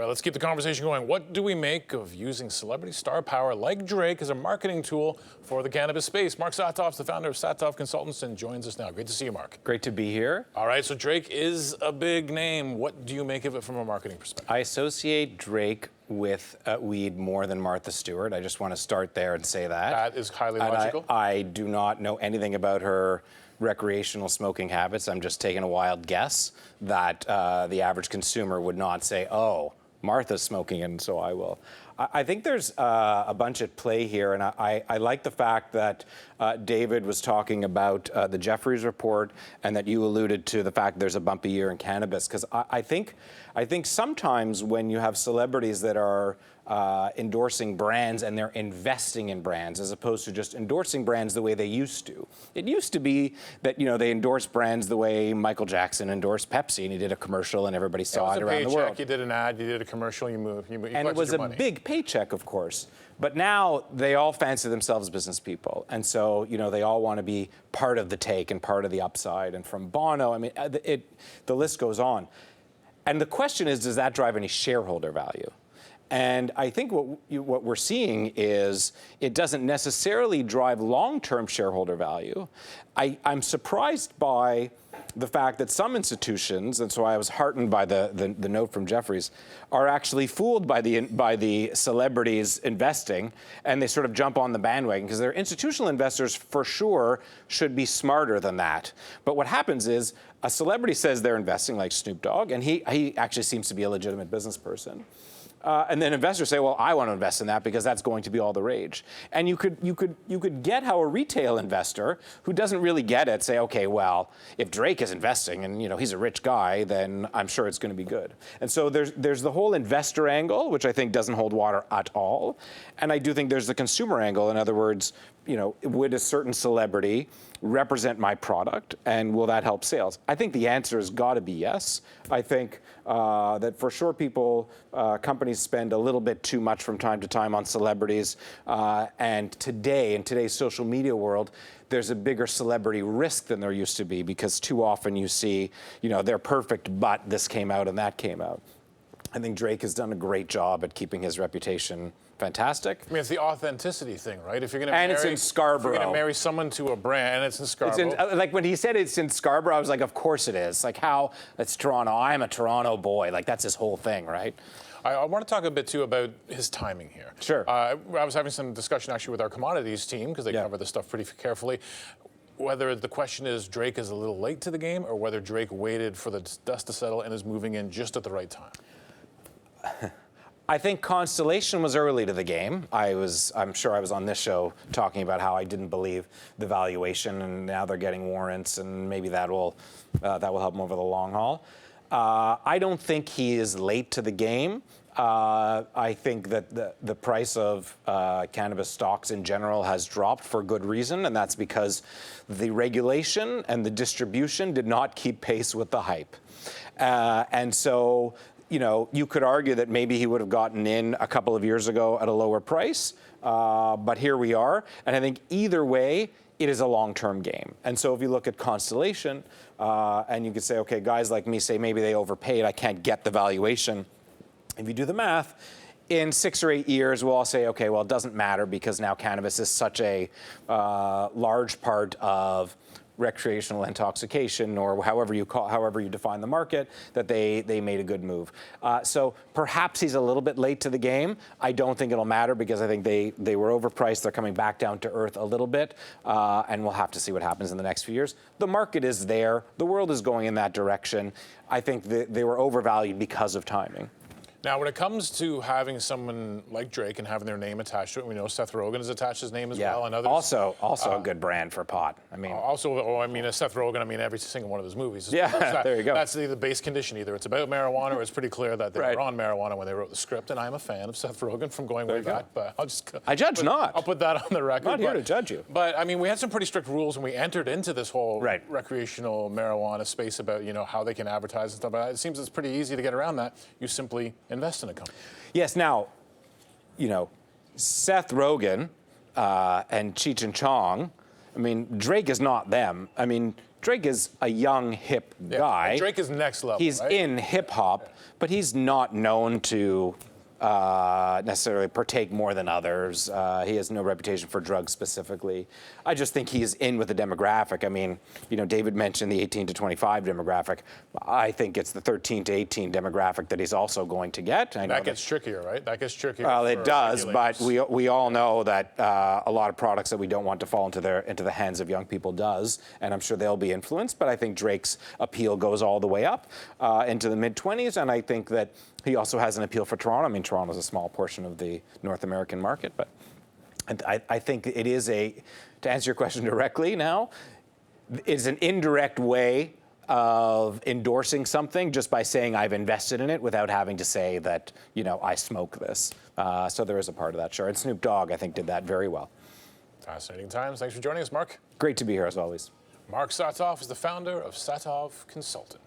All right, let's keep the conversation going. What do we make of using celebrity star power like Drake as a marketing tool for the cannabis space? Mark Satov is the founder of Satov Consultants and joins us now. Great to see you, Mark. Great to be here. All right, so Drake is a big name. What do you make of it from a marketing perspective? I associate Drake with weed more than Martha Stewart. I just want to start there and say that. That is highly logical. I do not know anything about her recreational smoking habits. I'm just taking a wild guess that the average consumer would not say, oh, Martha's smoking, and so I will. I think there's a bunch at play here, and I like the fact that David was talking about the Jeffries report, and that you alluded to the fact there's a bumpy year in cannabis, because I think sometimes when you have celebrities that are endorsing brands and they're investing in brands as opposed to just endorsing brands the way they used to. It used to be that, they endorsed brands the way Michael Jackson endorsed Pepsi, and he did a commercial and everybody saw it around the world. You did an ad, you did a commercial, you and it was a big paycheck, of course. But now they all fancy themselves business people. And so, they all want to be part of the take and part of the upside. And from Bono, the list goes on. And the question is, does that drive any shareholder value? And I think what we're seeing is it doesn't necessarily drive long-term shareholder value. I'm surprised by the fact that some institutions, and so I was heartened by the note from Jeffries, are actually fooled by the celebrities investing, and they sort of jump on the bandwagon because their institutional investors for sure should be smarter than that. But what happens is a celebrity says they're investing, like Snoop Dogg, and he actually seems to be a legitimate business person. And then investors say, well, I want to invest in that because that's going to be all the rage. And you could get how a retail investor who doesn't really get it say, okay, well, if Drake is investing and he's a rich guy, then I'm sure it's going to be good. And so there's the whole investor angle, which I think doesn't hold water at all. And I do think there's the consumer angle. In other words, would a certain celebrity represent my product, and will that help sales? I think the answer has got to be yes. I think that for sure companies spend a little bit too much from time to time on celebrities, and in today's social media world, there's a bigger celebrity risk than there used to be, because too often you see, they're perfect, but this came out and that came out. I think Drake has done a great job at keeping his reputation fantastic. It's the authenticity thing, right? If you're going to it's in Scarborough. If you're going to marry someone to a brand, and it's in Scarborough. Like when he said it's in Scarborough, I was like, of course it is. Like how it's Toronto. I'm a Toronto boy. Like that's his whole thing, right? I want to talk a bit too about his timing here. Sure. I was having some discussion actually with our commodities team because they cover this stuff pretty carefully. Whether the question is Drake is a little late to the game, or whether Drake waited for the dust to settle and is moving in just at the right time. I think Constellation was early to the game. I'm sure I was on this show talking about how I didn't believe the valuation, and now they're getting warrants, and maybe that will help them over the long haul. I don't think he is late to the game. I think that the price of cannabis stocks in general has dropped for good reason, and that's because the regulation and the distribution did not keep pace with the hype. And so, you could argue that maybe he would have gotten in a couple of years ago at a lower price, but here we are. And I think either way, it is a long-term game. And so if you look at Constellation, and you could say, okay, guys like me say maybe they overpaid, I can't get the valuation. If you do the math, in 6 or 8 years, we'll all say, okay, well, it doesn't matter because now cannabis is such a large part of recreational intoxication, or however you define the market, that they made a good move. So perhaps he's a little bit late to the game. I don't think it'll matter because I think they were overpriced. They're coming back down to earth a little bit, and we'll have to see what happens in the next few years. The market is there. The world is going in that direction. I think they were overvalued because of timing. Now, when it comes to having someone like Drake and having their name attached to it, we know Seth Rogen has attached his name as well, and others. Also a good brand for pot. Seth Rogen. Every single one of his movies. There you go. That's the base condition. Either it's about marijuana, or it's pretty clear that they were on marijuana when they wrote the script. And I'm a fan of Seth Rogen from going way back. But I judge not. I'll put that on the record. I'm not here to judge you. But we had some pretty strict rules when we entered into this whole recreational marijuana space about how they can advertise and stuff. But it seems it's pretty easy to get around that. You simply invest in a company. Yes. Now, Seth Rogen and Cheech and Chong. Drake is not them. Drake is a young, hip guy. Drake is next level. He's right? in hip hop, but he's not known to necessarily partake more than others. He has no reputation for drugs specifically. I just think he's in with the demographic. I mean, David mentioned the 18 to 25 demographic. I think it's the 13 to 18 demographic that he's also going to get. That gets trickier, right? That gets trickier. Well, it does, but regulators. we all know that a lot of products that we don't want to fall into the hands of young people does, and I'm sure they'll be influenced. But I think Drake's appeal goes all the way up into the mid-20s, and I think that he also has an appeal for Toronto. I mean, Toronto's a small portion of the North American market, but I think it is to answer your question directly now, it's an indirect way of endorsing something just by saying I've invested in it without having to say that, I smoke this. So there is a part of that, sure. And Snoop Dogg, I think, did that very well. Fascinating times. Thanks for joining us, Mark. Great to be here, as always. Mark Satov is the founder of Satov Consultants.